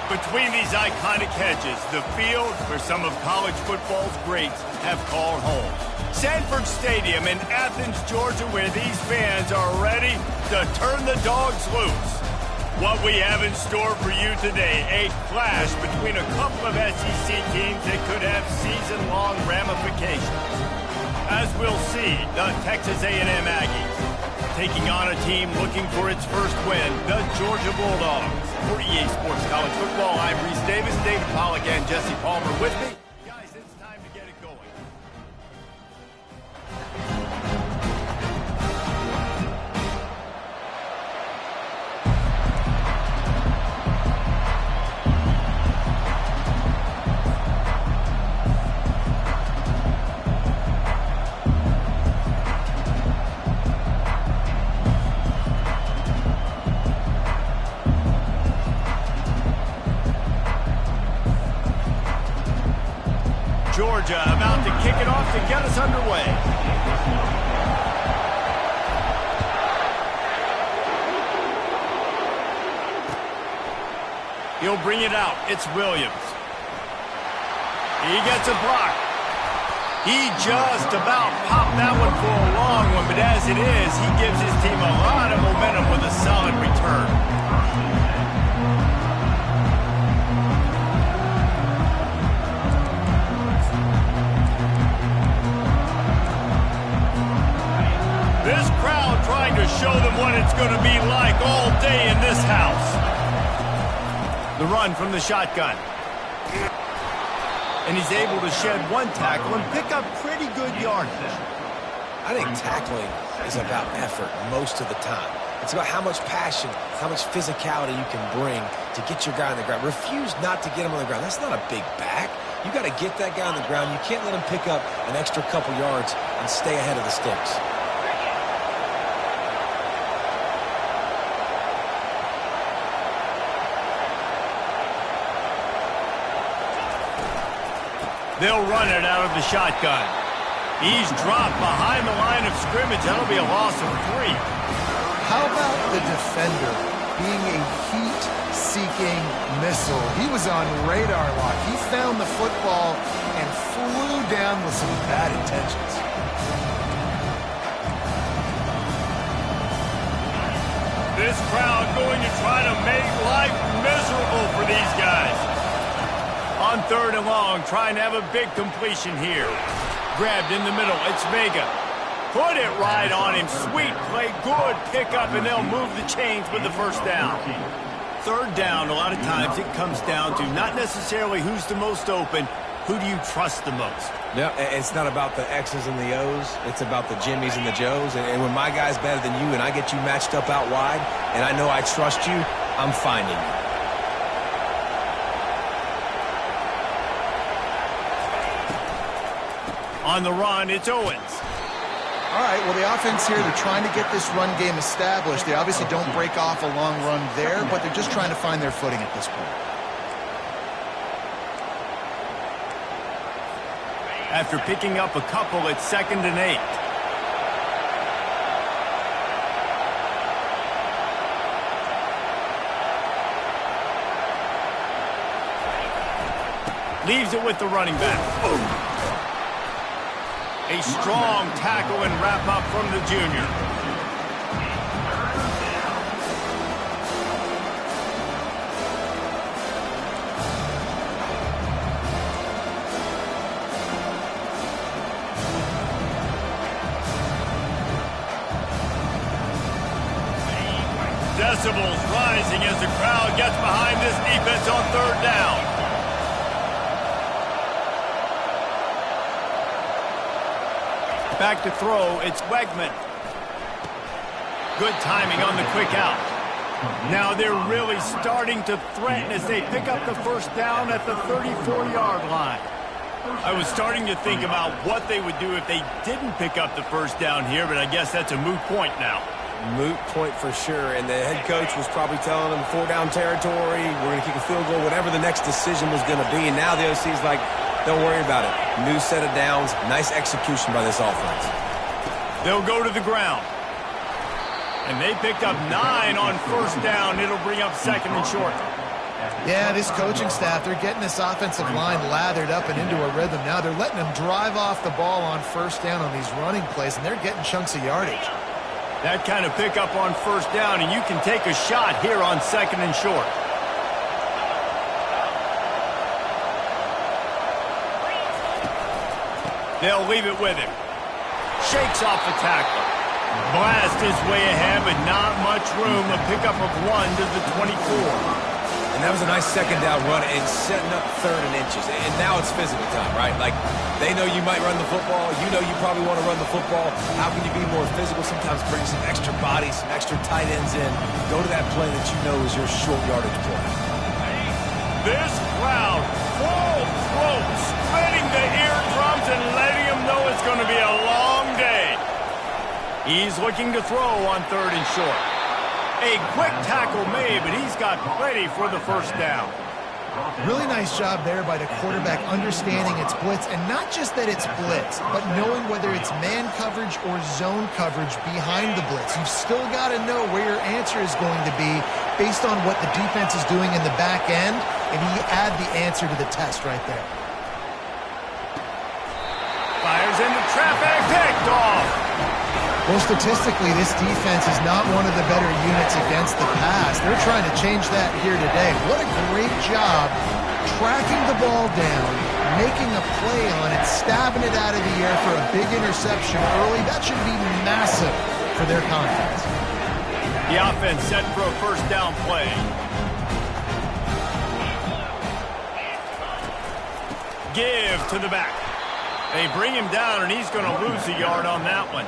Between these iconic hedges, the field where some of college football's greats have called home. Sanford Stadium in Athens, Georgia, where these fans are ready to turn the dogs loose. What we have in store for you today, a clash between a couple of SEC teams that could have season-long ramifications. As we'll see, the Texas A&M Aggies taking on a team looking for its first win, the Georgia Bulldogs. For EA Sports College Football, I'm Reese Davis, David Pollack, and Jesse Palmer with me. Guys, it's time to get it going. Georgia about to kick it off to get us underway. He'll bring it out. It's Williams. He gets a block. He just about popped that one for a long one, but as it is, he gives his team a lot of momentum with a solid return. This crowd trying to show them what it's going to be like all day in this house. The run from the shotgun. And he's able to shed one tackle and pick up pretty good yardage. I think tackling is about effort most of the time. It's about how much passion, how much physicality you can bring to get your guy on the ground. Refuse not to get him on the ground. That's not a big back. You got to get that guy on the ground. You can't let him pick up an extra couple yards and stay ahead of the sticks. They'll run it out of the shotgun. He's dropped behind the line of scrimmage. That'll be a loss of 3. How about the defender being a heat-seeking missile? He was on radar lock. He found the football and flew down with some bad intentions. This crowd going to try to make life miserable for these guys. On 3rd and long, trying to have a big completion here. Grabbed in the middle, it's Vega. Put it right on him, sweet play, good pickup, and they'll move the chains with the first down. 3rd down, a lot of times it comes down to not necessarily who's the most open, who do you trust the most? Yeah, it's not about the X's and the O's, it's about the Jimmies and the Joes, and when my guy's better than you and I get you matched up out wide, and I know I trust you, I'm finding you. On the run, it's Owens. All right, well, the offense here, they're trying to get this run game established. They obviously don't break off a long run there, but they're just trying to find their footing at this point. After picking up a couple, it's 2nd and 8. Leaves it with the running back. Oh. A strong tackle and wrap-up from the junior. Decibels rising as the crowd gets behind this defense on 3rd down. Back to throw, it's Wegman. Good timing on the quick out. Now they're really starting to threaten as they pick up the first down at the 34-yard line. I was starting to think about what they would do if they didn't pick up the first down here, but I guess that's a moot point now. Moot point for sure, and the head coach was probably telling them 4-down territory, we're going to kick a field goal, whatever the next decision was going to be, and now the OC's like, don't worry about it. New set of downs, nice execution by this offense. They'll go to the ground. And they picked up 9 on first down. It'll bring up 2nd and short. Yeah, this coaching staff, they're getting this offensive line lathered up and into a rhythm. Now they're letting them drive off the ball on first down on these running plays, and they're getting chunks of yardage. That kind of pickup on first down, and you can take a shot here on 2nd and short. They'll leave it with him. Shakes off the tackle. Blast his way ahead, but not much room. A pickup of 1 to the 24. And that was a nice 2nd down run and setting up 3rd and inches. And now it's physical time, right? Like, they know you might run the football. You know you probably want to run the football. How can you be more physical? Sometimes bring some extra bodies, some extra tight ends in. Go to that play that you know is your short yardage play. This crowd, full throat, splitting the eardrums and letting them know it's going to be a long day. He's looking to throw on 3rd and short. A quick tackle made, but he's got plenty for the first down. Really nice job there by the quarterback understanding it's blitz, and not just that it's blitz, but knowing whether it's man coverage or zone coverage behind the blitz. You've still got to know where your answer is going to be based on what the defense is doing in the back end, and you add the answer to the test right there. Fires into traffic, picked off. Well, statistically, this defense is not one of the better units against the pass. They're trying to change that here today. What a great job tracking the ball down, making a play on it, stabbing it out of the air for a big interception early. That should be massive for their confidence. The offense set for a first down play. Give to the back. They bring him down, and he's going to lose a yard on that one.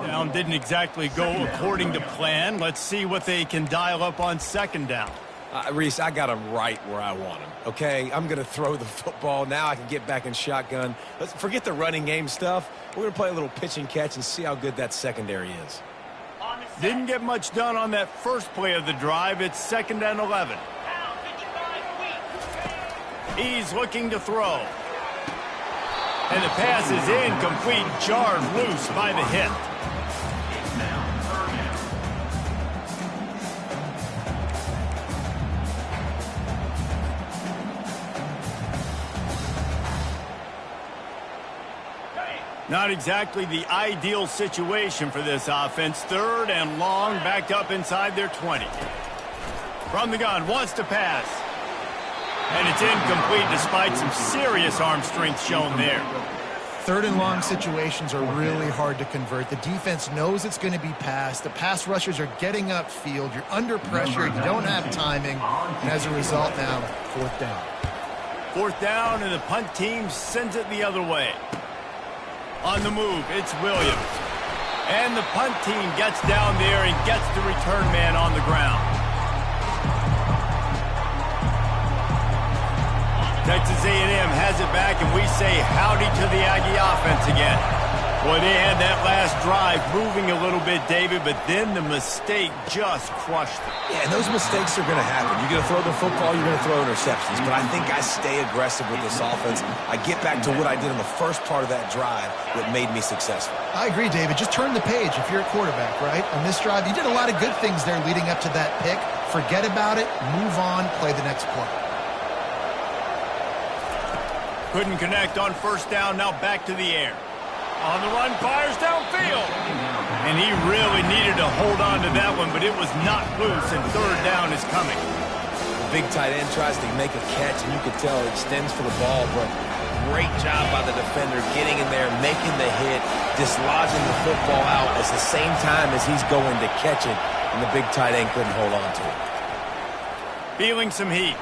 Down didn't exactly go according to plan. Let's see what they can dial up on 2nd down. Reese, I got him right where I want him, okay? I'm going to throw the football. Now I can get back in shotgun. Let's forget the running game stuff. We're going to play a little pitch and catch and see how good that secondary is. Didn't get much done on that first play of the drive. It's 2nd and 11. He's looking to throw. And the pass is incomplete, jarred loose by the hit. Not exactly the ideal situation for this offense. 3rd and long, backed up inside their 20. From the gun, wants to pass. And it's incomplete despite some serious arm strength shown there. 3rd and long situations are really hard to convert. The defense knows it's going to be passed. The pass rushers are getting upfield. You're under pressure. You don't have timing. And as a result now, 4th down. 4th down, and the punt team sends it the other way. On the move, it's Williams. And the punt team gets down there and gets the return man on the ground. Texas A&M has it back, and we say howdy to the Aggie offense again. Boy, they had that last drive moving a little bit, David, but then the mistake just crushed them. Yeah, and those mistakes are going to happen. You're going to throw the football, you're going to throw interceptions. But I think I stay aggressive with this offense. I get back to what I did in the first part of that drive that made me successful. I agree, David. Just turn the page if you're a quarterback, right? On this drive, you did a lot of good things there leading up to that pick. Forget about it, move on, play the next play. Couldn't connect on first down, now back to the air. On the run, fires downfield. And he really needed to hold on to that one, but it was not loose, and third down is coming. Big tight end tries to make a catch, and you can tell it extends for the ball, but great job by the defender getting in there, making the hit, dislodging the football out at the same time as he's going to catch it, and the big tight end couldn't hold on to it. Feeling some heat.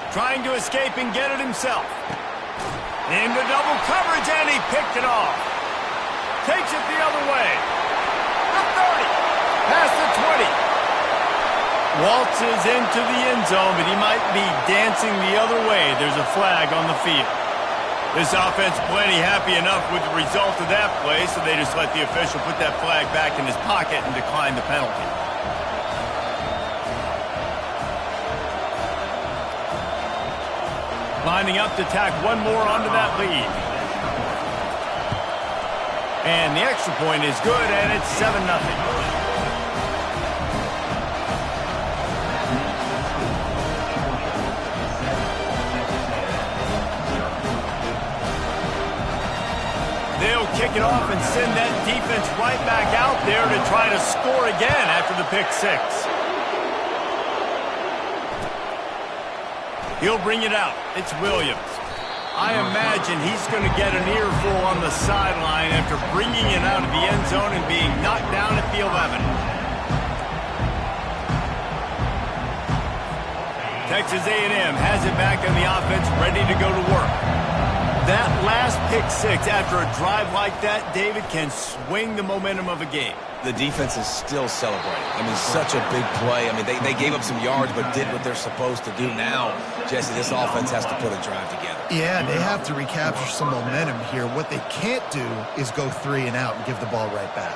Trying to escape and get it himself. Into double coverage, and he picked it off. Takes it the other way. The 30. Past the 20. Waltzes into the end zone, but he might be dancing the other way. There's a flag on the field. This offense plenty happy enough with the result of that play, so they just let the official put that flag back in his pocket and decline the penalty. Lining up to tack one more onto that lead. And the extra point is good, and it's 7-0. They'll kick it off and send that defense right back out there to try to score again after the pick six. He'll bring it out. It's Williams. I imagine he's going to get an earful on the sideline after bringing it out of the end zone and being knocked down at the 11. Texas A&M has it back on the offense, ready to go to work. That last pick six after a drive like that, David, can swing the momentum of a game. The defense is still celebrating. I mean, such a big play. I mean, they gave up some yards but did what they're supposed to do. Now, Jesse, this offense has to put a drive together. Yeah, they have to recapture some momentum here. What they can't do is go 3 and out and give the ball right back.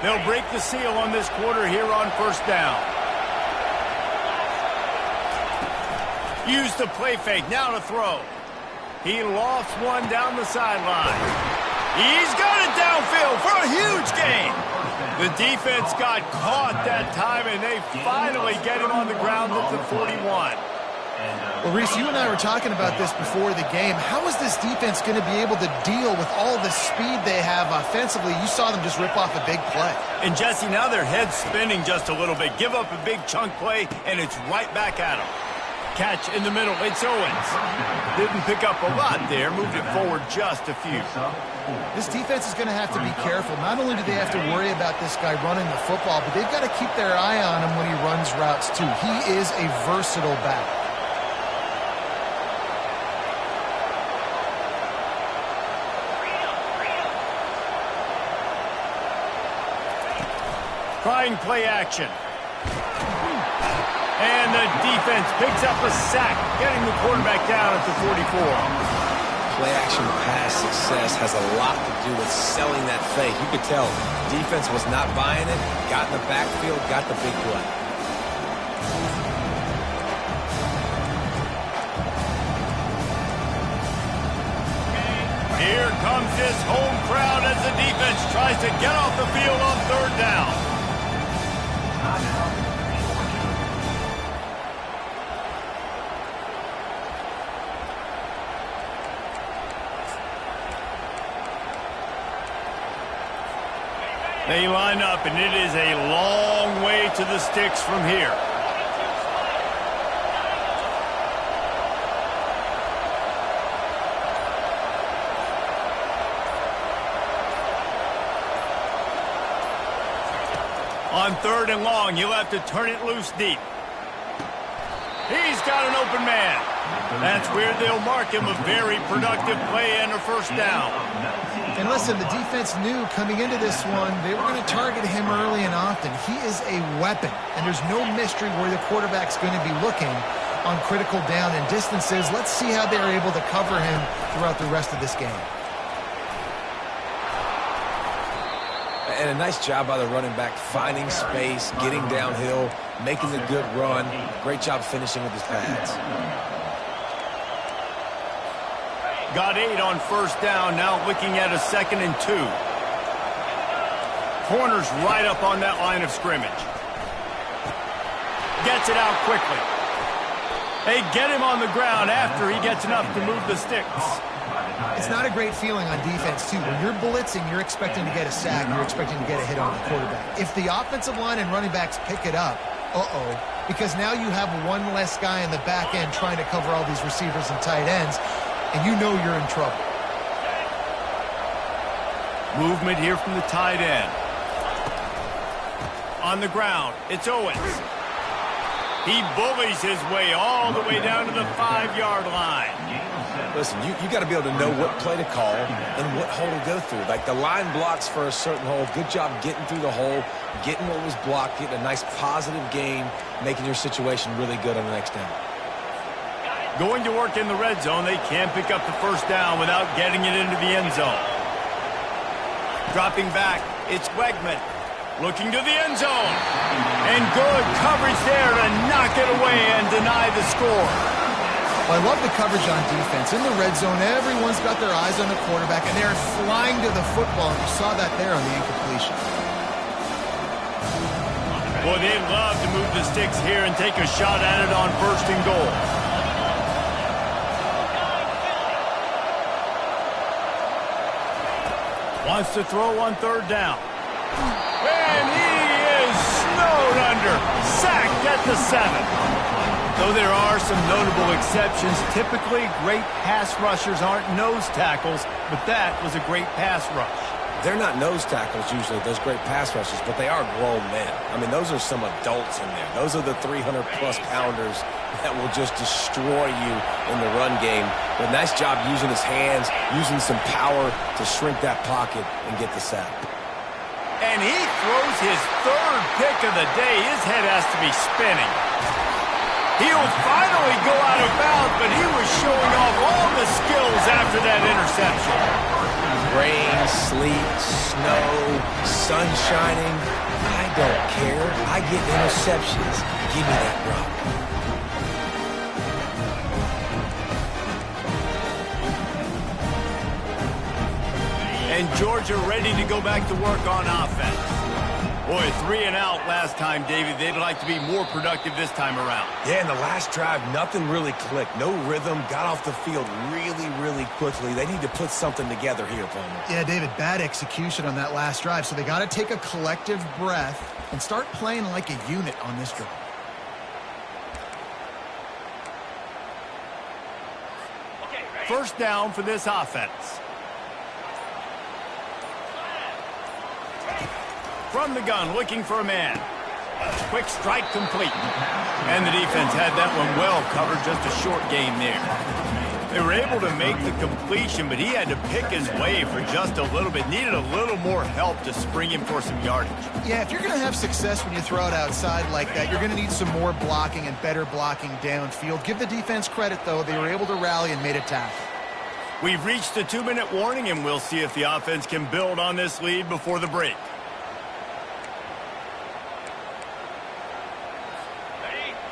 They'll break the seal on this quarter here on first down. Use the play fake, now to throw. He lofts one down the sideline. He's got it downfield for a huge gain. The defense got caught that time, and they finally get him on the ground at the 41. Well, Reese, you and I were talking about this before the game. How is this defense going to be able to deal with all the speed they have offensively? You saw them just rip off a big play. And, Jesse, now their head's spinning just a little bit. Give up a big chunk play, and it's right back at them. Catch in the middle. It's Owens. Didn't pick up a lot there. Moved it forward just a few. This defense is going to have to be careful. Not only do they have to worry about this guy running the football, but they've got to keep their eye on him when he runs routes, too. He is a versatile back. Trying play action. And the defense picks up a sack, getting the quarterback down at the 44. Play action pass success has a lot to do with selling that fake. You could tell defense was not buying it, got in the backfield, got the big play. Here comes this home crowd as the defense tries to get off the field on third down. They line up, and it is a long way to the sticks from here. On third and long, you'll have to turn it loose deep. He's got an open man. That's where they'll mark him a very productive play and a first down. And listen, the defense knew coming into this one, they were going to target him early and often. He is a weapon, and there's no mystery where the quarterback's going to be looking on critical down and distances. Let's see how they're able to cover him throughout the rest of this game. and a nice job by the running back, finding space, getting downhill, making a good run. Great job finishing with his pads. Got 8 on first down, now looking at a 2nd and 2. Corner's right up on that line of scrimmage. Gets it out quickly. They get him on the ground after he gets enough to move the sticks. It's not a great feeling on defense, too. When you're blitzing, you're expecting to get a sack. You're expecting to get a hit on the quarterback. If the offensive line and running backs pick it up, because now you have one less guy in the back end trying to cover all these receivers and tight ends, and you know you're in trouble. Movement here from the tight end. On the ground, it's Owens. He bullies his way all the way down to the 5-yard line. Listen, you got to be able to know what play to call and what hole to go through. Like the line blocks for a certain hole. Good job getting through the hole, getting what was blocked, getting a nice positive gain, making your situation really good on the next down. Going to work in the red zone, they can't pick up the first down without getting it into the end zone. Dropping back, it's Wegman. Looking to the end zone. And good coverage there to knock it away and deny the score. Well, I love the coverage on defense. In the red zone, everyone's got their eyes on the quarterback, and they're flying to the football. And you saw that there on the incompletion. Boy, they love to move the sticks here and take a shot at it on 1st and goal. Wants to throw on 3rd down. And he is snowed under. Sacked at the 7. Though there are some notable exceptions, typically great pass rushers aren't nose tackles, but that was a great pass rush. They're not nose tackles usually, those great pass rushers, but they are grown men. I mean, those are some adults in there. Those are the 300-plus pounders that will just destroy you in the run game. But nice job using his hands, using some power to shrink that pocket and get the sack. And he throws his 3rd pick of the day. His head has to be spinning. He'll finally go out of bounds, but he was showing off all the skills after that interception. Rain, sleet, snow, sun shining. I don't care. I get interceptions. Give me that rock. And Georgia ready to go back to work on offense. Boy, 3 and out last time, David. They'd like to be more productive this time around. Yeah, in the last drive, nothing really clicked. No rhythm. Got off the field really, really quickly. They need to put something together here, Palmer. Yeah, David, bad execution on that last drive. So they got to take a collective breath and start playing like a unit on this drive. First down for this offense. From the gun, looking for a man. Quick strike complete. And the defense had that one well covered, just a short game there. They were able to make the completion, but he had to pick his way for just a little bit. Needed a little more help to spring him for some yardage. Yeah, if you're going to have success when you throw it outside like that, you're going to need some more blocking and better blocking downfield. Give the defense credit, though. They were able to rally and made a tackle. We've reached the 2-minute warning, and we'll see if the offense can build on this lead before the break.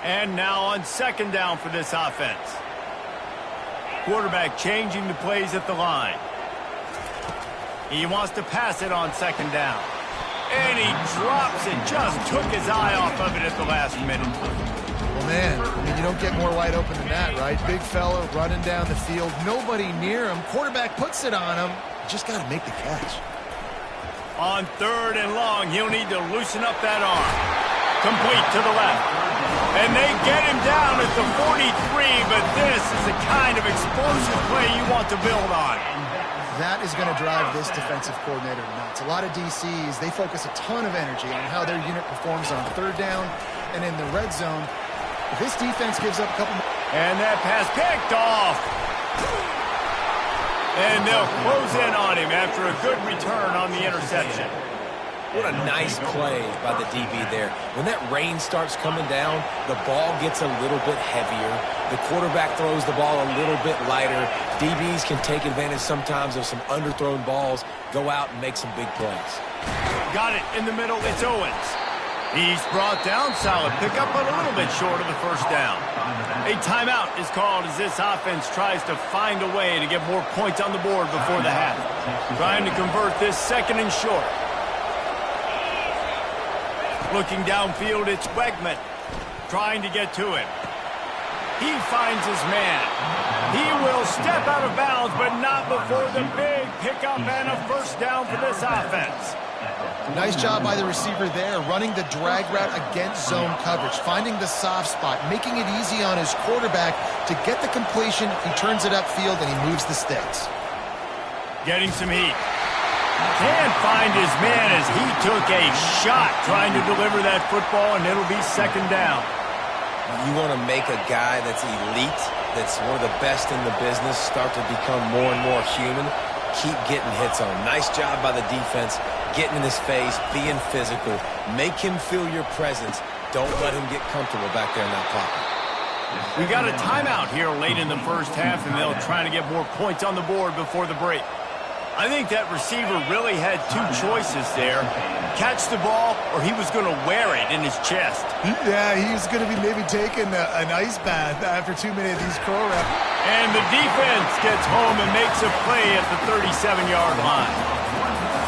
And now on 2nd down for this offense. Quarterback changing the plays at the line. He wants to pass it on 2nd down. And he drops it, just took his eye off of it at the last minute. Well, man, I mean, you don't get more wide open than that, right? Big fella running down the field, nobody near him. Quarterback puts it on him. Just got to make the catch. On 3rd and long, he'll need to loosen up that arm. Complete to the left. And they get him down at the 43, but this is the kind of explosive play you want to build on. That is going to drive this defensive coordinator nuts. A lot of DCs, they focus a ton of energy on how their unit performs on 3rd down and in the red zone. If this defense gives up a couple more... And that pass picked off. And they'll close in on him after a good return on the interception. What a nice play by the DB there. When that rain starts coming down, the ball gets a little bit heavier. The quarterback throws the ball a little bit lighter. DBs can take advantage sometimes of some underthrown balls, go out and make some big plays. Got it in the middle. It's Owens. He's brought down. Solid pickup, but a little bit short of the first down. A timeout is called as this offense tries to find a way to get more points on the board before the half. Trying to convert this second and short. Looking downfield, it's Wegman trying to get to him. He finds his man. He will step out of bounds, but not before the big pickup and a first down for this offense. Nice job by the receiver there, running the drag route against zone coverage, finding the soft spot, making it easy on his quarterback to get the completion. He turns it upfield, and he moves the sticks. Getting some heat. Can't find his man as he took a shot trying to deliver that football, and it'll be second down. You want to make a guy that's elite, that's one of the best in the business, start to become more and more human. Keep getting hits on him. Nice job by the defense, getting in his face, being physical. Make him feel your presence. Don't let him get comfortable back there in that pocket. We got a timeout here late in the first half, and they'll try to get more points on the board before the break. I think that receiver really had two choices there. Catch the ball, or he was going to wear it in his chest. Yeah, he was going to be maybe taking an ice bath after too many of these curl reps. And the defense gets home and makes a play at the 37-yard line.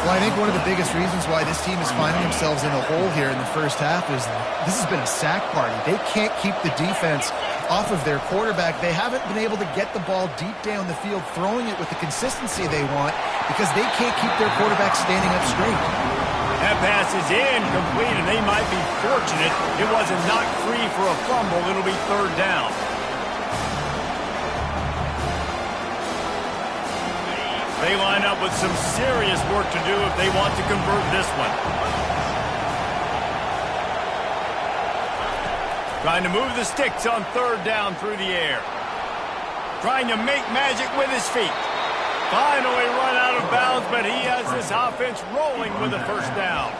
Well, I think one of the biggest reasons why this team is finding themselves in a hole here in the first half is this has been a sack party. They can't keep the defense off of their quarterback. They haven't been able to get the ball deep down the field, throwing it with the consistency they want because they can't keep their quarterback standing up straight. That pass is incomplete, and they might be fortunate it wasn't knocked free for a fumble. It'll be third down. They line up with some serious work to do if they want to convert this one. Trying to move the sticks on third down through the air. Trying to make magic with his feet. Finally run out of bounds, but he has this offense rolling with a first down.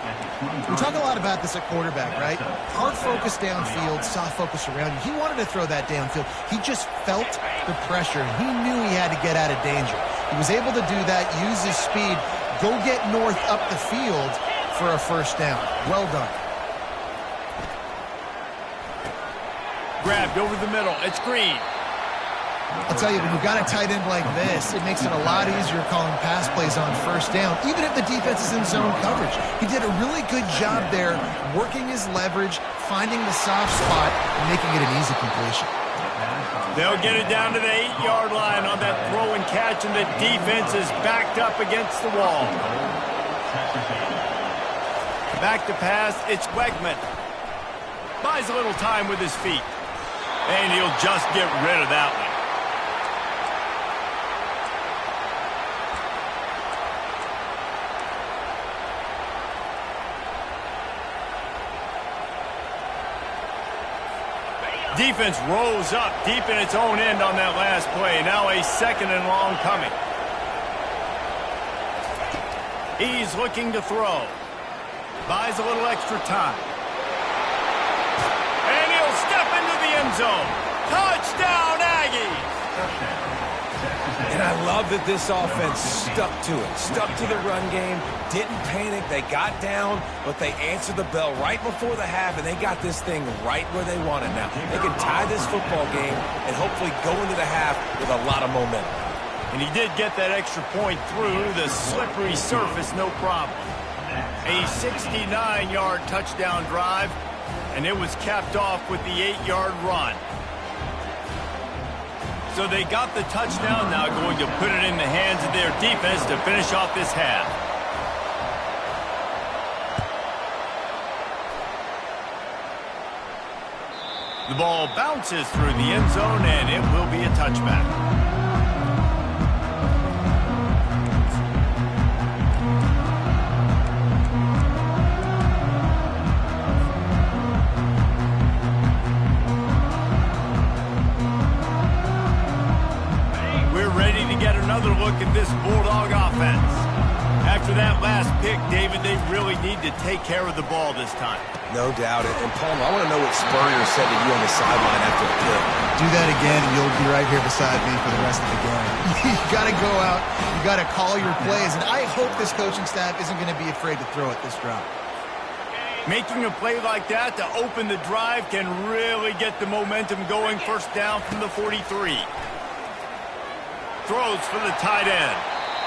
We talk a lot about this at quarterback, right? Hard focus downfield, soft focus around you. He wanted to throw that downfield. He just felt the pressure, and he knew he had to get out of danger. He was able to do that, use his speed, go get north up the field for a first down. Well done. Grabbed over the middle. It's Green. I'll tell you, when you've got a tight end like this, it makes it a lot easier calling pass plays on first down, even if the defense is in zone coverage. He did a really good job there, working his leverage, finding the soft spot, and making it an easy completion. They'll get it down to the 8-yard line on that throw and catch, and the defense is backed up against the wall. Back to pass, it's Wegman. Buys a little time with his feet, and he'll just get rid of that one. Defense rolls up deep in its own end on that last play. Now a second and long coming. He's looking to throw. Buys a little extra time. And he'll step into the end zone. Touchdown, Aggies! And I love that this offense stuck to it, stuck to the run game, didn't panic. They got down, but they answered the bell right before the half, and they got this thing right where they want it now. They can tie this football game and hopefully go into the half with a lot of momentum. And he did get that extra point through the slippery surface, no problem. A 69-yard touchdown drive, and it was capped off with the 8-yard run. So they got the touchdown, now going to put it in the hands of their defense to finish off this half. The ball bounces through the end zone, and it will be a touchback. We're ready to get another look at this Bulldog offense. After that last pick, David, they really need to take care of the ball this time. No doubt. And Palmer, I want to know what Spurrier said to you on the sideline after the pick. Do that again, and you'll be right here beside me for the rest of the game. You got to go out. You got to call your plays. And I hope this coaching staff isn't going to be afraid to throw it this drive. Making a play like that to open the drive can really get the momentum going. First down from the 43. Throws for the tight end.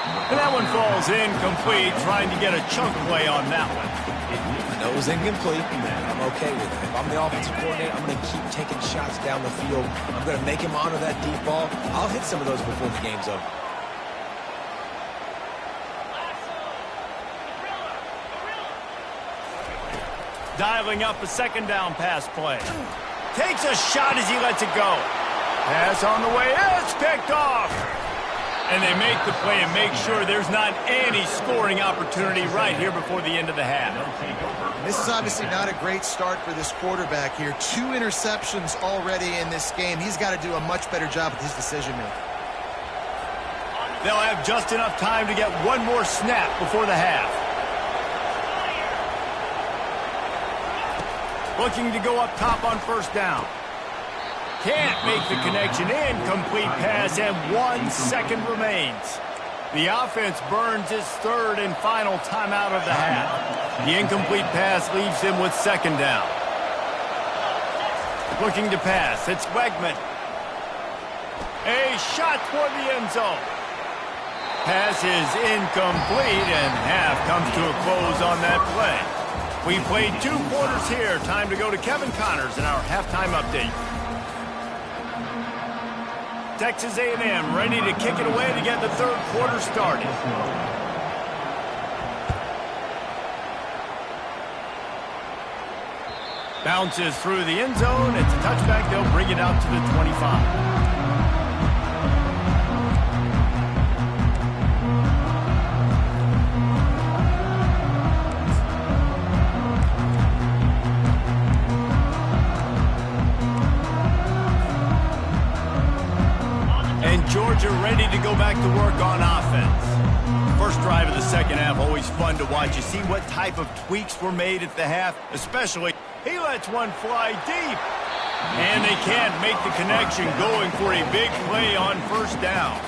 And that one falls incomplete, trying to get a chunk play on that one. I know it was incomplete, man. I'm okay with it. If I'm the offensive coordinator, I'm going to keep taking shots down the field. I'm going to make him honor that deep ball. I'll hit some of those before the game's over. Dialing up a second down pass play. Takes a shot as he lets it go. Pass on the way. It's picked off. And they make the play and make sure there's not any scoring opportunity right here before the end of the half. This is obviously not a great start for this quarterback here. 2 interceptions already in this game. He's got to do a much better job with his decision-making. They'll have just enough time to get one more snap before the half. Looking to go up top on first down. Can't make the connection. Incomplete pass, and 1 second remains. The offense burns its third and final timeout of the half. The incomplete pass leaves him with second down. Looking to pass. It's Wegman. A shot toward the end zone. Pass is incomplete, and half comes to a close on that play. We played 2 quarters here. Time to go to Kevin Connors in our halftime update. Texas A&M ready to kick it away to get the third quarter started. Bounces through the end zone. It's a touchback. They'll bring it out to the 25. Georgia ready to go back to work on offense. First drive of the second half, always fun to watch. You see what type of tweaks were made at the half, especially he lets one fly deep. And they can't make the connection, going for a big play on first down.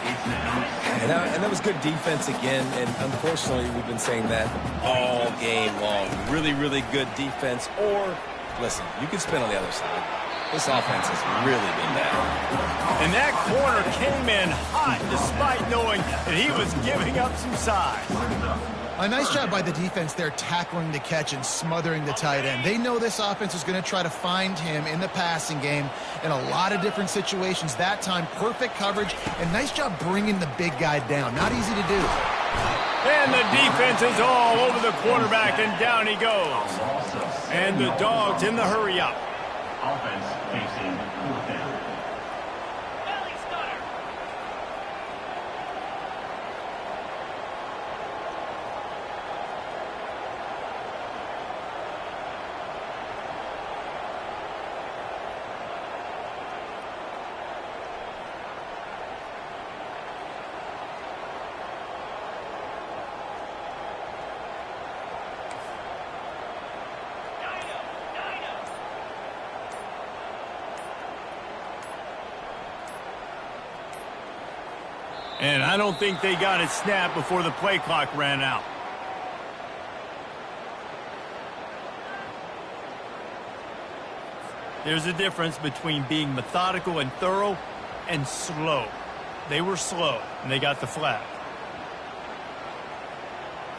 And that was good defense again, and unfortunately we've been saying that all game long. Really, really good defense, or, listen, you can spin on the other side. This offense has really been bad. And that corner came in hot despite knowing that he was giving up some size. A nice job by the defense there, tackling the catch and smothering the tight end. They know this offense is going to try to find him in the passing game in a lot of different situations. That time, perfect coverage, and nice job bringing the big guy down. Not easy to do. And the defense is all over the quarterback, and down he goes. And the Dogs in the hurry-up. Offense facing fourth down. And I don't think they got it snapped before the play clock ran out. There's a difference between being methodical and thorough and slow. They were slow, and they got the flag.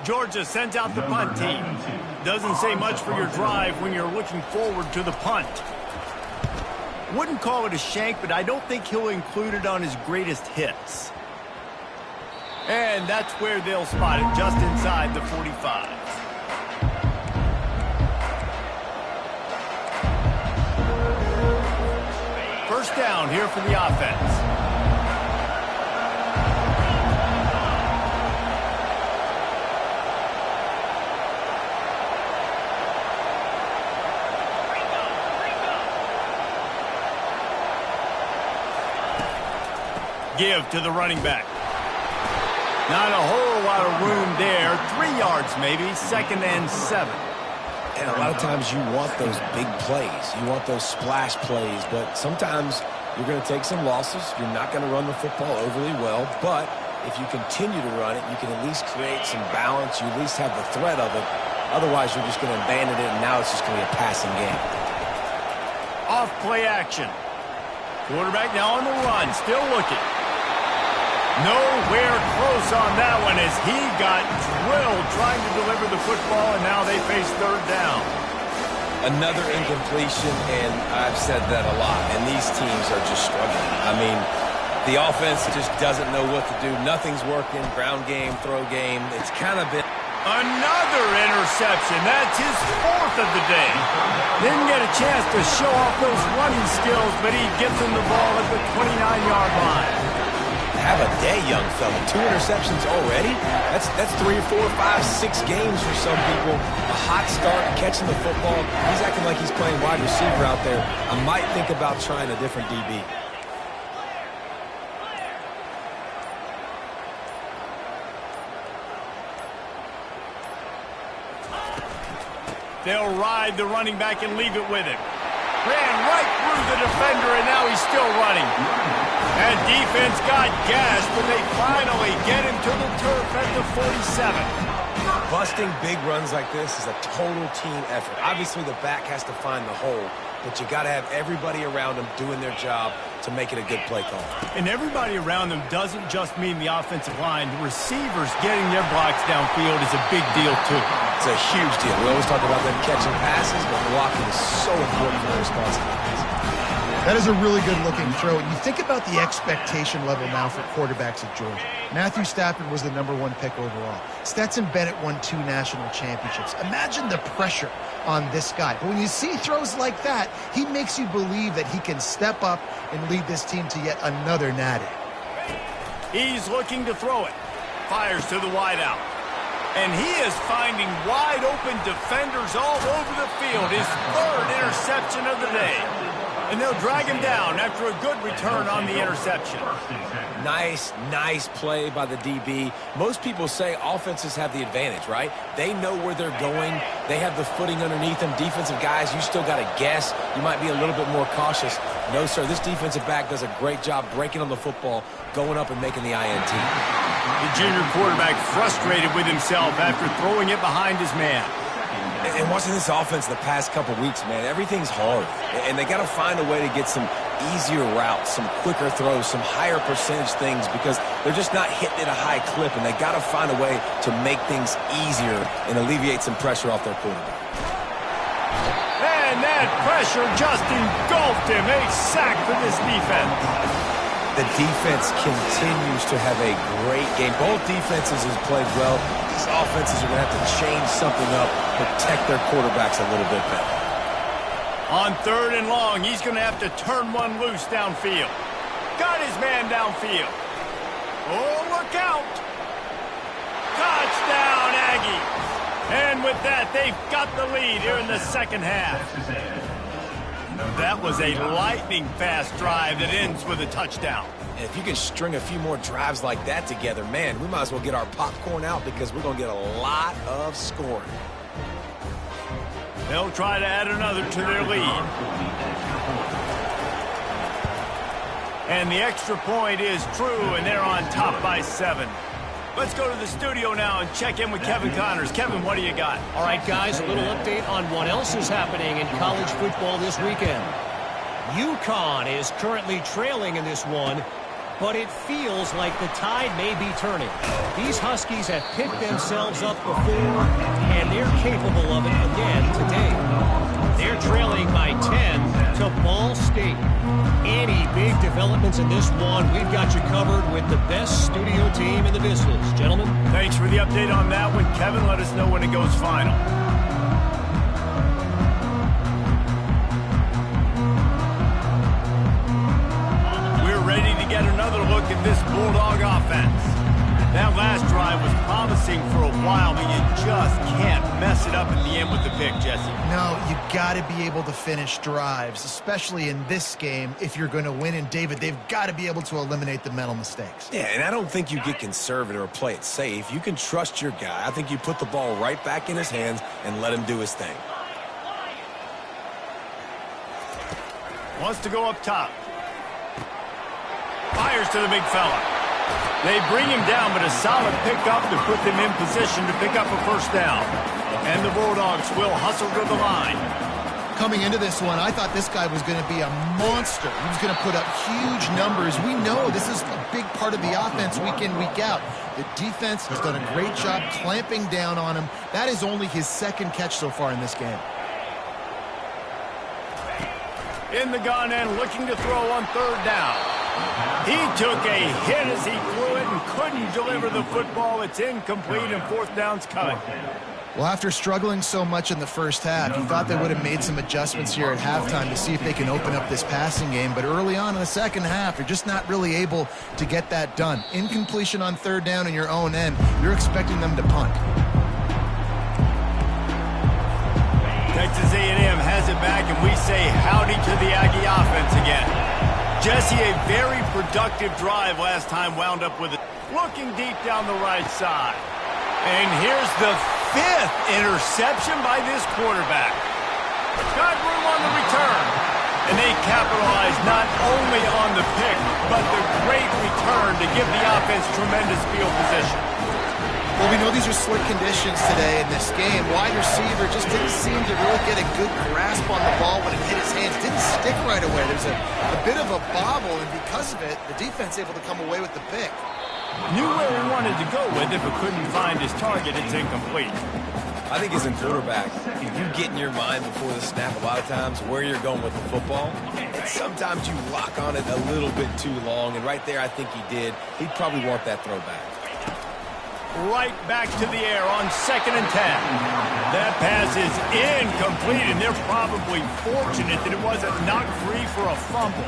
Georgia sends out the punt team. Doesn't say much for your drive when you're looking forward to the punt. Wouldn't call it a shank, but I don't think he'll include it on his greatest hits. And that's where they'll spot it, just inside the 45. First down here for the offense. Give to the running back. Not a whole lot out of room there. 3 yards maybe, 2nd and 7. And a lot of times you want those big plays. You want those splash plays, but sometimes you're going to take some losses. You're not going to run the football overly well, but if you continue to run it, you can at least create some balance. You at least have the threat of it. Otherwise, you're just going to abandon it, and now it's just going to be a passing game. Off play action. Quarterback now on the run, still looking. Nowhere close on that one as he got drilled trying to deliver the football, and now they face 3rd down. Another incompletion, and I've said that a lot, and these teams are just struggling. I mean, the offense just doesn't know what to do. Nothing's working. Ground game, throw game. It's kind of been... Another interception. That's his 4th of the day. Didn't get a chance to show off those running skills, but he gets him the ball at the 29-yard line. Have a day, young fella. 2 interceptions already? That's 3 or 4 or 5, 6 games for some people. A hot start, catching the football. He's acting like he's playing wide receiver out there. I might think about trying a different DB. They'll ride the running back and leave it with him. Ran right through the defender, and now he's still running. And defense got gassed, but they finally get him to the turf at the 47. Busting big runs like this is a total team effort. Obviously, the back has to find the hole, but you got to have everybody around them doing their job to make it a good play call. And everybody around them doesn't just mean the offensive line. The receivers getting their blocks downfield is a big deal, too. It's a huge deal. We always talk about them catching passes, but blocking is so important for their responsibilities. That is a really good-looking throw. You think about the expectation level now for quarterbacks at Georgia. Matthew Stafford was the #1 pick overall. Stetson Bennett won 2 national championships. Imagine the pressure on this guy. But when you see throws like that, he makes you believe that he can step up and lead this team to yet another natty. He's looking to throw it. Fires to the wideout. And he is finding wide-open defenders all over the field. His 3rd interception of the day. And they'll drag him down after a good return on the interception. Nice play by the DB. Most people say offenses have the advantage, right? They know where they're going. They have the footing underneath them. Defensive guys, you still got to guess. You might be a little bit more cautious. No, sir, this defensive back does a great job breaking on the football, going up and making the INT. The junior quarterback frustrated with himself after throwing it behind his man. And watching this offense the past couple weeks, man, everything's hard. And they got to find a way to get some easier routes, some quicker throws, some higher percentage things because they're just not hitting at a high clip, and they got to find a way to make things easier and alleviate some pressure off their quarterback. And that pressure just engulfed him. A sack for this defense. The defense continues to have a great game. Both defenses have played well. These offenses are going to have to change something up, protect their quarterbacks a little bit better. On 3rd and long, he's going to have to turn one loose downfield. Got his man downfield. Oh, look out. Touchdown, Aggies. And with that, they've got the lead here in the 2nd half. That was a lightning-fast drive that ends with a touchdown. And if you can string a few more drives like that together, man, we might as well get our popcorn out because we're going to get a lot of scoring. They'll try to add another to their lead. And the extra point is true, and they're on top by 7. Let's go to the studio now and check in with Kevin Connors. Kevin, what do you got? All right, guys, a little update on what else is happening in college football this weekend. UConn is currently trailing in this one, but it feels like the tide may be turning. These Huskies have picked themselves up before, and they're capable of it again today. They're trailing by 10 to Ball State. Any big developments in this one, we've got you covered with the best studio team in the business. Gentlemen? Thanks for the update on that one. Kevin, let us know when it goes final. We're ready to get another look at this Bulldog offense. That last drive was promising for a while, but you just can't mess it up at the end with the pick, Jesse. No, you got to be able to finish drives, especially in this game if you're going to win. And, David, they've got to be able to eliminate the mental mistakes. Yeah, and I don't think you get conservative or play it safe. You can trust your guy. I think you put the ball right back in his hands and let him do his thing. Wants to go up top. Fires to the big fella. They bring him down, but a solid pickup to put them in position to pick up a first down. And the Bulldogs will hustle to the line. Coming into this one, I thought this guy was going to be a monster. He was going to put up huge numbers. We know this is a big part of the offense week in, week out. The defense has done a great job clamping down on him. That is only his second catch so far in this game. In the gun and looking to throw on third down. He took a hit as he threw it and couldn't deliver the football. It's incomplete and fourth down's coming. Well, after struggling so much in the first half, you thought they would have made some adjustments here at halftime to see if they can open up this passing game. But early on in the second half, you're just not really able to get that done. Incompletion on third down in your own end, you're expecting them to punt. Texas A&M has it back, and we say howdy to the Aggie offense again. Jesse, a very productive drive last time, wound up with it. Looking deep down the right side. And here's the fifth interception by this quarterback. Got room on the return. And they capitalize not only on the pick, but the great return to give the offense tremendous field position. Well, we know these are slick conditions today in this game. Wide receiver just didn't seem to really get a good grasp on the ball when it hit his hands. Didn't stick right away. There's a bit of a bobble, and because of it, the defense able to come away with the pick. Knew where he wanted to go with it, but couldn't find his target. It's incomplete. I think as a quarterback, if you get in your mind before the snap a lot of times where you're going with the football, and sometimes you lock on it a little bit too long, and right there I think he did. He'd probably want that throwback. Right back to the air on 2nd and 10. That pass is incomplete, and they're probably fortunate that it wasn't knocked free for a fumble.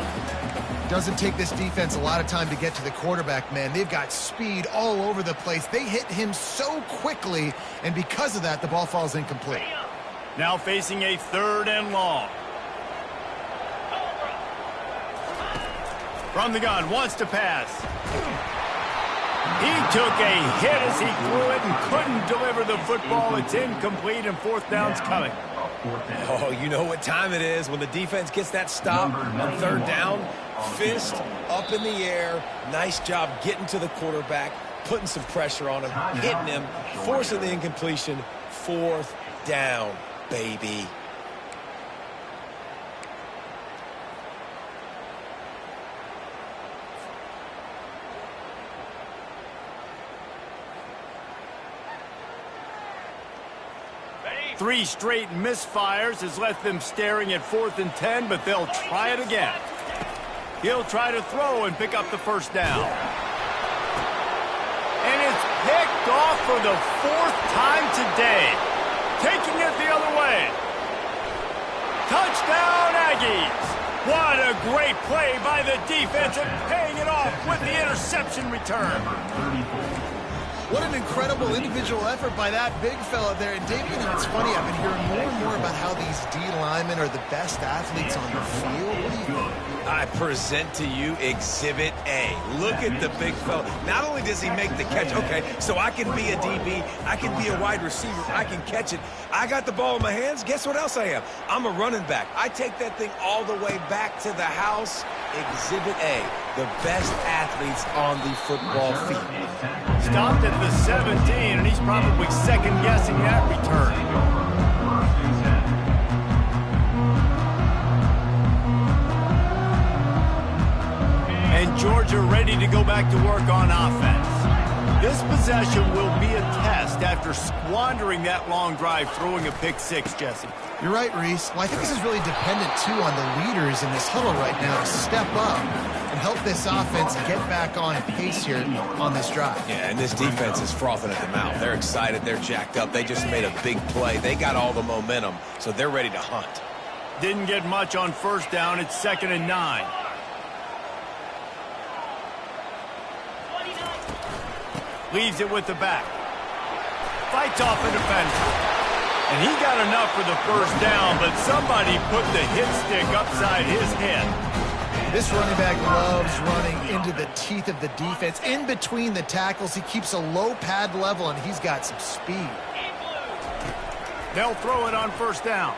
Doesn't take this defense a lot of time to get to the quarterback, man. They've got speed all over the place. They hit him so quickly, and because of that, the ball falls incomplete. Now facing a 3rd and long. From the gun, wants to pass. He took a hit as he threw it and couldn't deliver the football. It's incomplete, and fourth down's coming. Oh, you know what time it is when the defense gets that stop on third down. Fist up in the air. Nice job getting to the quarterback, putting some pressure on him, hitting him, forcing the incompletion. Fourth down, baby. Three straight misfires has left them staring at 4th and 10, but they'll try it again. He'll try to throw and pick up the first down. And it's picked off for the 4th time today. Taking it the other way. Touchdown, Aggies! What a great play by the defense and paying it off with the interception return. What an incredible individual effort by that big fella there. And, Dave, you know, it's funny. I've been hearing more and more about how these D linemen are the best athletes on the field. What do you think? I present to you Exhibit A. Look at the big fella. Not only does he make the catch, okay, so I can be a DB, I can be a wide receiver, I can catch it. I got the ball in my hands. Guess what else I am? I'm a running back. I take that thing all the way back to the house. Exhibit A, the best athletes on the football field. Stopped at the 17, and he's probably second-guessing that return. And Georgia ready to go back to work on offense. This possession will be a test after squandering that long drive, throwing a pick six, Jesse. You're right, Reese. Well, I think this is really dependent, too, on the leaders in this huddle right now to step up and help this offense get back on pace here on this drive. Yeah, and this defense is frothing at the mouth. They're excited. They're jacked up. They just made a big play. They got all the momentum, so they're ready to hunt. Didn't get much on first down. It's 2nd and 9. Leaves it with the back. Fights off a defender. And he got enough for the first down, but somebody put the hit stick upside his head. This running back loves running into the teeth of the defense. In between the tackles, he keeps a low pad level, and he's got some speed. They'll throw it on first down.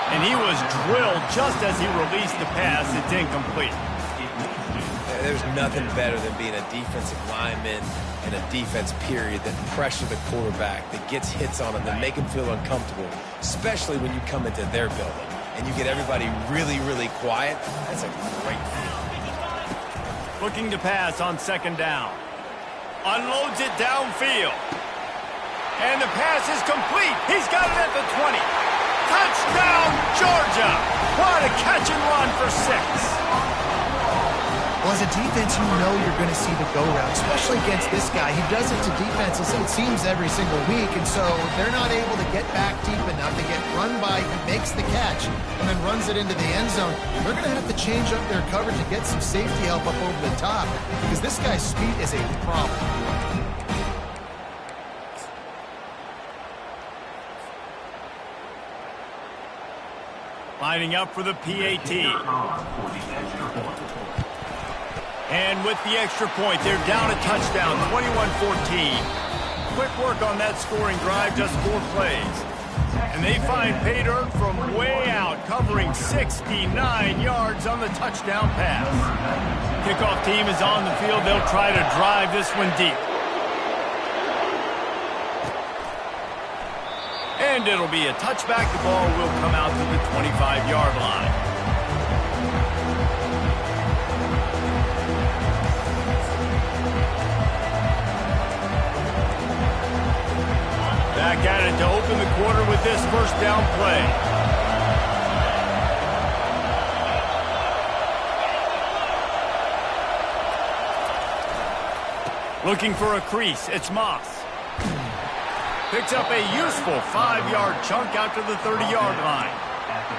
And he was drilled just as he released the pass. It's incomplete. There's nothing better than being a defensive lineman and a defense period that pressure the quarterback, that gets hits on him, that make him feel uncomfortable, especially when you come into their building and you get everybody really, really quiet. That's a great feeling. Looking to pass on second down. Unloads it downfield. And the pass is complete. He's got it at the 20. Touchdown, Georgia! What a catch and run for 6. Well, as a defense, you know you're going to see the go-route, especially against this guy. He does it to defenses, it seems, every single week, and so they're not able to get back deep enough. They get run by, he makes the catch, and then runs it into the end zone. They're going to have to change up their coverage and get some safety help up over the top, because this guy's speed is a problem. Lining up for the PAT. And with the extra point, they're down a touchdown, 21-14. Quick work on that scoring drive, just 4 plays. And they find pay dirt from way out, covering 69 yards on the touchdown pass. Kickoff team is on the field. They'll try to drive this one deep. And it'll be a touchback. The ball will come out to the 25-yard line. Back at it to open the quarter with this first down play. Looking for a crease. It's Moss. Picks up a useful 5-yard chunk out to the 30-yard line.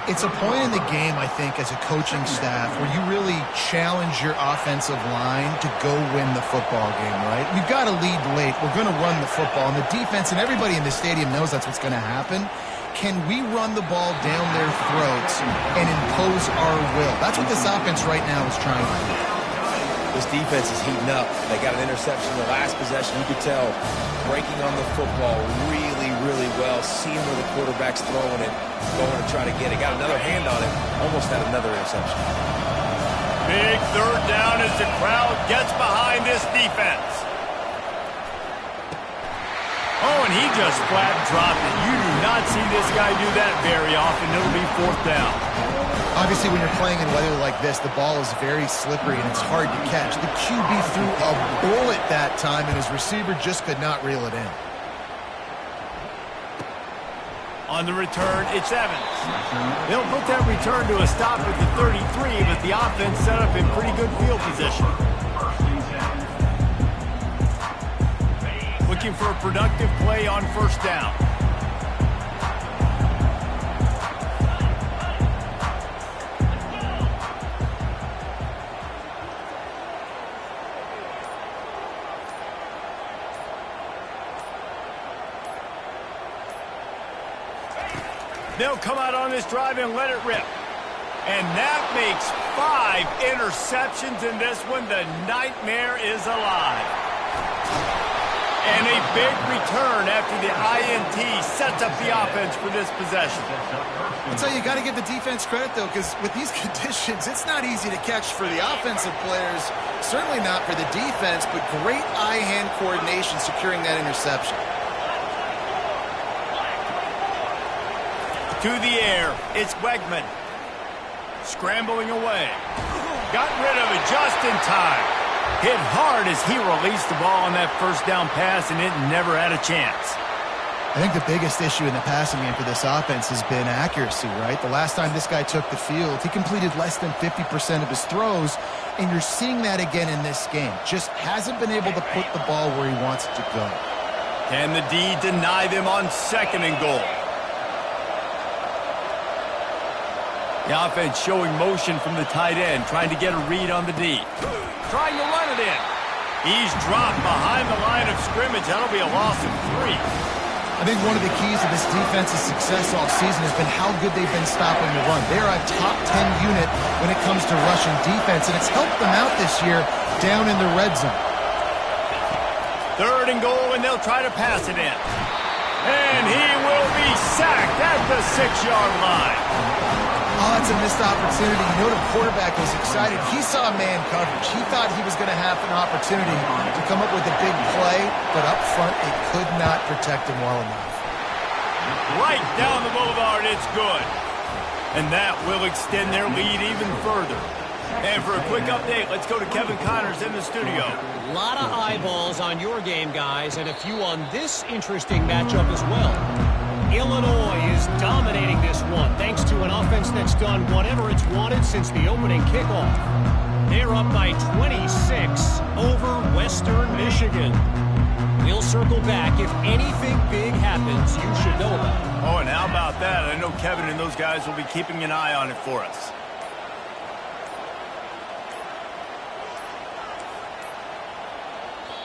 It's a point in the game, I think, as a coaching staff where you really challenge your offensive line to go win the football game, right? You've got to lead late. We're going to run the football. And the defense and everybody in the stadium knows that's what's going to happen. Can we run the ball down their throats and impose our will? That's what this offense right now is trying to do. This defense is heating up. They got an interception in the last possession. You could tell breaking on the football really, really well, seeing where the quarterback's throwing it, going to try to get it. Got another hand on it, almost had another interception. Big third down as the crowd gets behind this defense. Oh, and he just flat dropped it. You do not see this guy do that very often. It'll be 4th down. Obviously, when you're playing in weather like this, the ball is very slippery and it's hard to catch. The QB threw a bullet that time, and his receiver just could not reel it in. On the return, it's Evans. They'll put that return to a stop at the 33, but the offense set up in pretty good field position. Looking for a productive play on first down. They'll come out on this drive and let it rip. And that makes 5 interceptions in this one. The nightmare is alive. And a big return after the INT sets up the offense for this possession. I'll tell you, you got to give the defense credit, though, because with these conditions, it's not easy to catch for the offensive players. Certainly not for the defense, but great eye-hand coordination securing that interception. To the air, it's Wegman. Scrambling away. Got rid of it just in time. Hit hard as he released the ball on that first down pass, and it never had a chance. I think the biggest issue in the passing game for this offense has been accuracy, right? The last time this guy took the field, he completed less than 50% of his throws, and you're seeing that again in this game. Just hasn't been able to put the ball where he wants it to go. Can the D deny them on 2nd and goal? The offense showing motion from the tight end, trying to get a read on the D. Trying to run it in. He's dropped behind the line of scrimmage. That'll be a loss of 3. I think one of the keys to this defense's success all season has been how good they've been stopping the run. They're a top 10 unit when it comes to rushing defense, and it's helped them out this year down in the red zone. 3rd and goal, and they'll try to pass it in. And he will be sacked at the 6-yard line. Oh, it's a missed opportunity. You know, the quarterback was excited. He saw man coverage. He thought he was going to have an opportunity to come up with a big play, but up front, it could not protect him well enough. Right down the boulevard, it's good. And that will extend their lead even further. And for a quick update, let's go to Kevin Connors in the studio. A lot of eyeballs on your game, guys, and a few on this interesting matchup as well. Illinois is dominating this one thanks to an offense that's done whatever it's wanted since the opening kickoff. They're up by 26 over Western Michigan. We'll circle back. If anything big happens, you should know about it. Oh, and how about that? I know Kevin and those guys will be keeping an eye on it for us.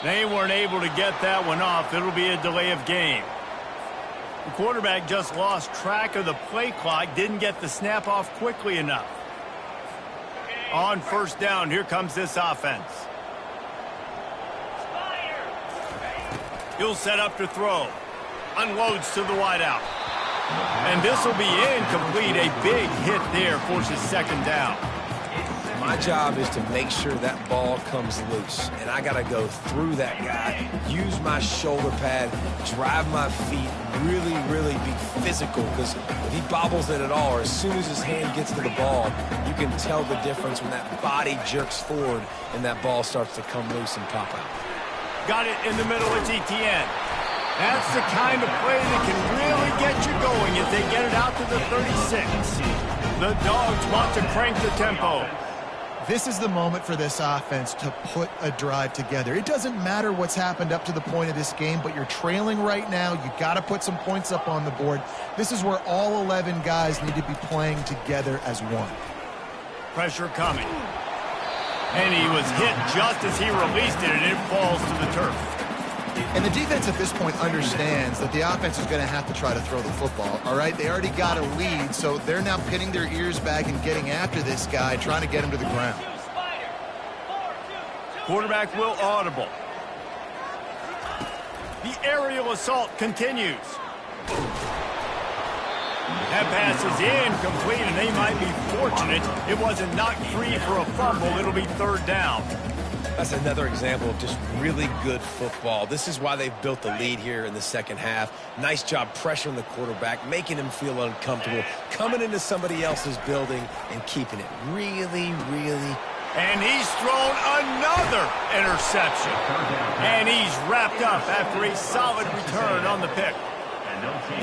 They weren't able to get that one off. It'll be a delay of game. The quarterback just lost track of the play clock, didn't get the snap off quickly enough. On 1st down, here comes this offense. He'll set up to throw. Unloads to the wideout. And this will be incomplete. A big hit there forces 2nd down. My job is to make sure that ball comes loose, and I got to go through that guy, use my shoulder pad, drive my feet, really be physical, because if he bobbles it at all, or as soon as his hand gets to the ball, you can tell the difference when that body jerks forward and that ball starts to come loose and pop out. Got it in the middle of Etienne. That's the kind of play that can really get you going as they get it out to the 36. The Dogs want to crank the tempo. This is the moment for this offense to put a drive together. It doesn't matter what's happened up to the point of this game, but you're trailing right now. You got to put some points up on the board. This is where all 11 guys need to be playing together as one. Pressure coming. And he was hit just as he released it, and it falls to the turf. And the defense at this point understands that the offense is going to have to try to throw the football, all right? They already got a lead, so they're now pinning their ears back and getting after this guy, trying to get him to the ground. Quarterback will audible. The aerial assault continues. That pass is incomplete, and they might be fortunate it wasn't knocked free for a fumble. It'll be 3rd down. That's another example of just really good football. This is why they've built the lead here in the 2nd half. Nice job pressuring the quarterback, making him feel uncomfortable, coming into somebody else's building and keeping it really. And he's thrown another interception. And he's wrapped up after a solid return on the pick.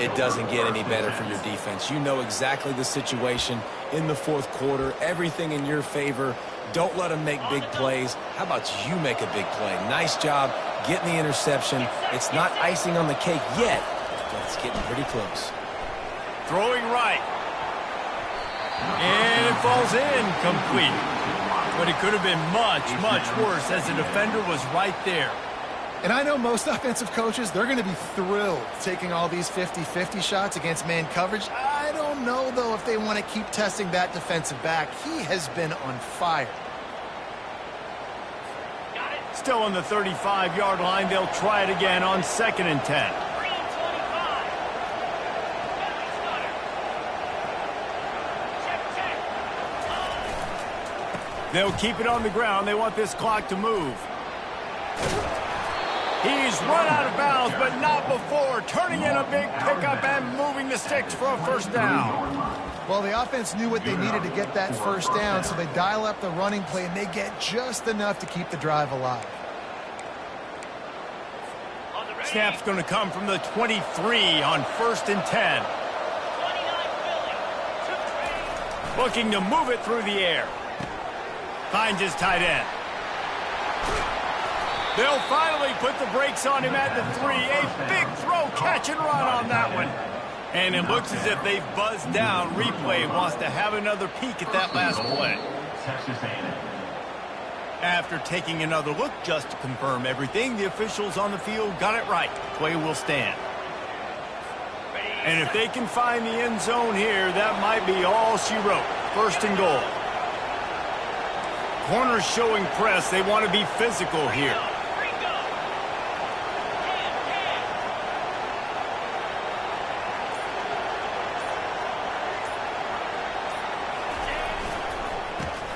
It doesn't get any better from your defense. You know exactly the situation in the 4th quarter. Everything in your favor. Don't let them make big plays. How about you make a big play? Nice job getting the interception. It's not icing on the cake yet, but it's getting pretty close. Throwing right. And it falls incomplete. But it could have been much worse as the defender was right there. And I know most offensive coaches, they're going to be thrilled taking all these 50-50 shots against man coverage. I don't know, though, if they want to keep testing that defensive back. He has been on fire. Still on the 35-yard line. They'll try it again on 2nd and 10. They'll keep it on the ground. They want this clock to move. He's run out of bounds, but not before. Turning in a big pickup and moving the sticks for a 1st down. Well, the offense knew what they needed to get that 1st down, so they dial up the running play, and they get just enough to keep the drive alive. Snap's going to come from the 23 on 1st and 10. Looking to move it through the air. Finds his tight end. They'll finally put the brakes on him at the 3. A big throw, catch and run on that one. And it looks as if they've buzzed down. Replay wants to have another peek at that last play. Texas A&M. After taking another look just to confirm everything, the officials on the field got it right. Play will stand. And if they can find the end zone here, that might be all she wrote. First and goal. Corners showing press. They want to be physical here.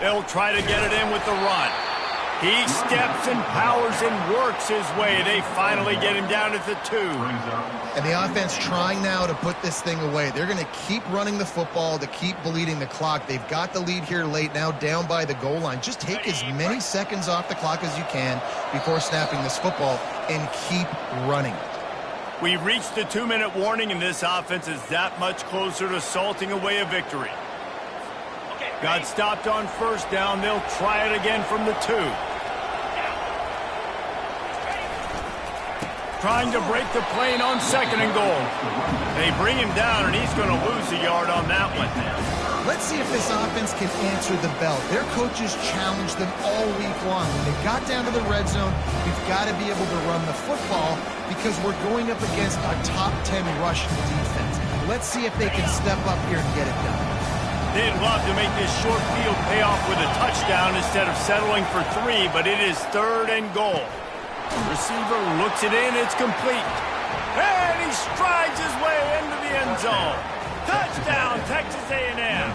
They'll try to get it in with the run. He steps and powers and works his way. They finally get him down at the 2. And the offense trying now to put this thing away. They're going to keep running the football to keep bleeding the clock. They've got the lead here late, now down by the goal line. Just take as many seconds off the clock as you can before snapping this football and keep running it. We've reached the 2-minute warning, and this offense is that much closer to salting away a victory. Got stopped on first down. They'll try it again from the 2. Trying to break the plane on second and goal. They bring him down, and he's going to lose a yard on that one. Let's see if this offense can answer the bell. Their coaches challenged them all week long. When they got down to the red zone, we've got to be able to run the football because we're going up against a top 10 rush defense. Let's see if they can step up here and get it done. They'd love to make this short field pay off with a touchdown instead of settling for 3, but it is third and goal. Receiver looks it in, it's complete. And he strides his way into the end zone. Touchdown, Texas A&M.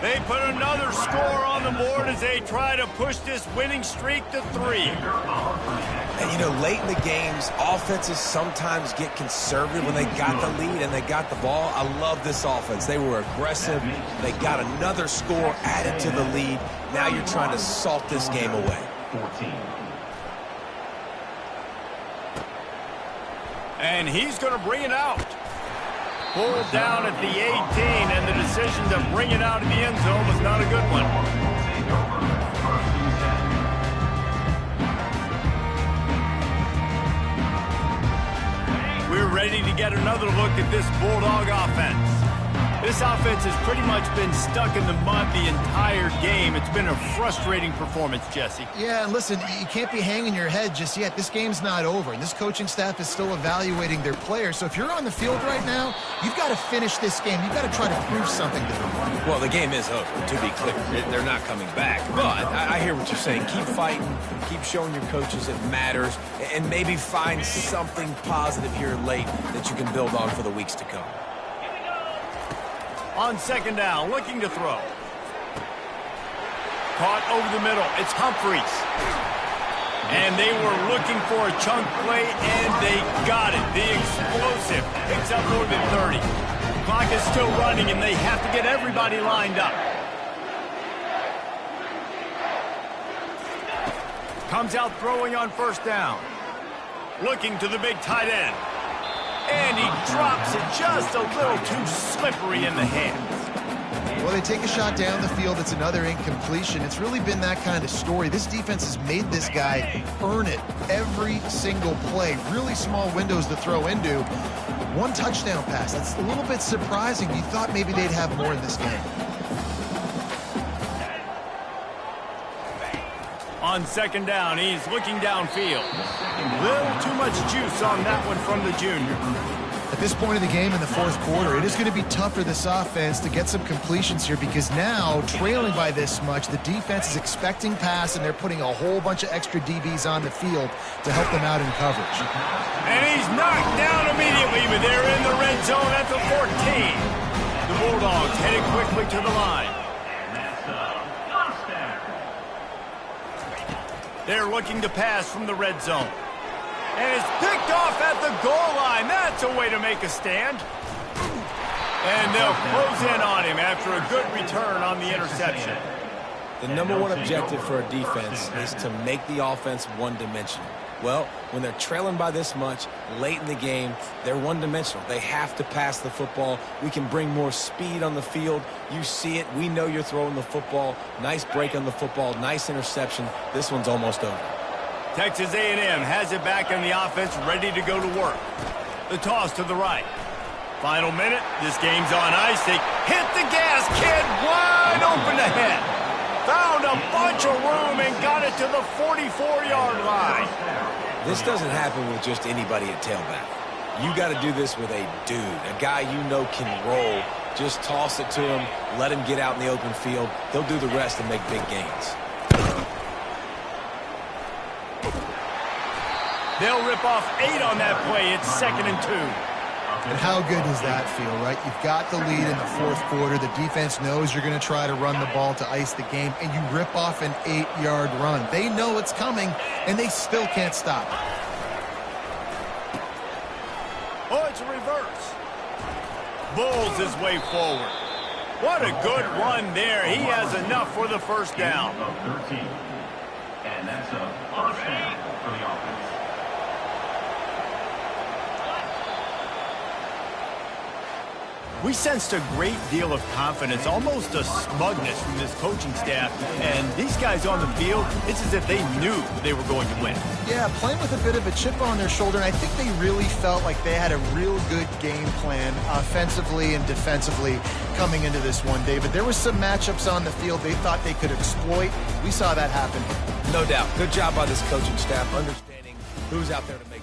They put another score on the board as they try to push this winning streak to 3. And, you know, late in the games, offenses sometimes get conservative when they got the lead and they got the ball. I love this offense. They were aggressive. They got another score added to the lead. Now you're trying to salt this game away. 14. And he's going to bring it out. Pulled down at the 18, and the decision to bring it out of the end zone was not a good one. We're ready to get another look at this Bulldog offense. This offense has pretty much been stuck in the mud the entire game. It's been a frustrating performance, Jesse. Yeah, and listen, you can't be hanging your head just yet. This game's not over, and this coaching staff is still evaluating their players. So if you're on the field right now, you've got to finish this game. You've got to try to prove something to them. Well, the game is over, to be clear. They're not coming back. But I hear what you're saying. Keep fighting. Keep showing your coaches it matters. And maybe find something positive here late that you can build on for the weeks to come. On second down, looking to throw. Caught over the middle. It's Humphreys. And they were looking for a chunk play, and they got it. The explosive picks up more than 30. Clock is still running, and they have to get everybody lined up. Comes out throwing on first down. Looking to the big tight end. And he drops it just a little too slippery in the hands. Well, they take a shot down the field. It's another incompletion. It's really been that kind of story. This defense has made this guy earn it every single play. Really small windows to throw into. One touchdown pass. That's a little bit surprising. You thought maybe they'd have more in this game. On second down, he's looking downfield. Little too much juice on that one from the junior. At this point of the game in the fourth quarter, it is going to be tough for this offense to get some completions here because now, trailing by this much, the defense is expecting pass, and they're putting a whole bunch of extra DBs on the field to help them out in coverage. And he's knocked down immediately, but they're in the red zone at the 14. The Bulldogs headed quickly to the line. They're looking to pass from the red zone. And it's picked off at the goal line. That's a way to make a stand. And they'll close in on him after a good return on the interception. The number one objective for a defense is to make the offense one-dimensional. Well, when they're trailing by this much, late in the game, they're one-dimensional. They have to pass the football. We can bring more speed on the field. You see it. We know you're throwing the football. Nice break on the football. Nice interception. This one's almost over. Texas A&M has it back in the offense, ready to go to work. The toss to the right. Final minute. This game's on ice. They hit the gas, kid. Wide open ahead. Found a bunch of room and got it to the 44-yard line. This doesn't happen with just anybody at tailback. You got to do this with a dude, a guy you know can roll. Just toss it to him, let him get out in the open field. They'll do the rest and make big gains. They'll rip off 8 on that play. It's 2nd and 2. And how good does that feel, right? You've got the lead in the fourth quarter. The defense knows you're going to try to run the ball to ice the game, and you rip off an 8-yard run. They know it's coming, and they still can't stop it. Oh, it's a reverse. Bulls his way forward. What a good run there. He has enough for the first down. 13. And that's a first down for the offense. We sensed a great deal of confidence, almost a smugness from this coaching staff. And these guys on the field, it's as if they knew they were going to win. Yeah, playing with a bit of a chip on their shoulder, and I think they really felt like they had a real good game plan offensively and defensively coming into this one, David. There were some matchups on the field they thought they could exploit. We saw that happen. No doubt. Good job by this coaching staff understanding who's out there to make